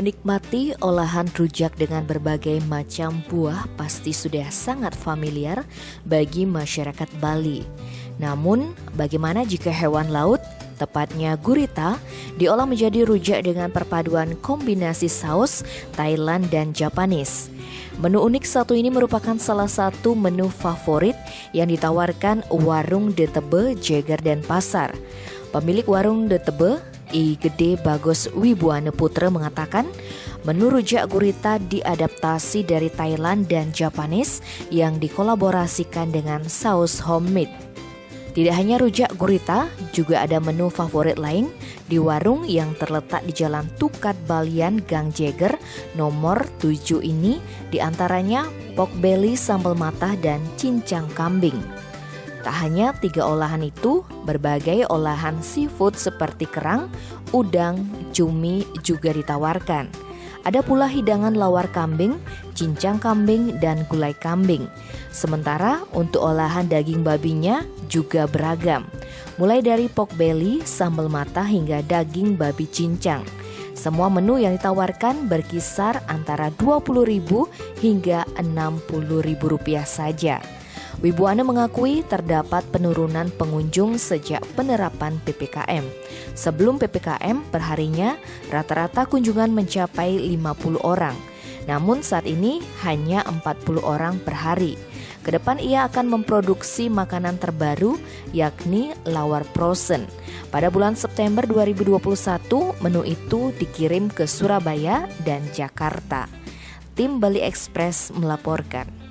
Menikmati olahan rujak dengan berbagai macam buah pasti sudah sangat familiar bagi masyarakat Bali. Namun, bagaimana jika hewan laut, tepatnya gurita, diolah menjadi rujak dengan perpaduan kombinasi saus Thailand dan Japanese? Menu unik satu ini merupakan salah satu menu favorit yang ditawarkan warung De Tebe, Jeger dan Pasar. Pemilik warung De Tebe, I Gede Bagus Wibuane Putra mengatakan, menu rujak gurita diadaptasi dari Thailand dan Japanese yang dikolaborasikan dengan saus homemade. Tidak hanya rujak gurita, juga ada menu favorit lain di warung yang terletak di Jalan Tukat Balian Gang Jeger nomor 7 ini, diantaranya pork belly sambal matah dan cincang kambing. Tak hanya 3 olahan itu, berbagai olahan seafood seperti kerang, udang, cumi juga ditawarkan. Ada pula hidangan lawar kambing, cincang kambing, dan gulai kambing. Sementara untuk olahan daging babinya juga beragam, mulai dari pork belly, sambal mata hingga daging babi cincang. Semua menu yang ditawarkan berkisar antara Rp20.000 hingga Rp60.000 saja. Wibuane mengakui terdapat penurunan pengunjung sejak penerapan PPKM. Sebelum PPKM, perharinya rata-rata kunjungan mencapai 50 orang. Namun saat ini hanya 40 orang per hari. Kedepan ia akan memproduksi makanan terbaru, yakni lawar frozen. Pada bulan September 2021, menu itu dikirim ke Surabaya dan Jakarta. Tim Bali Express melaporkan.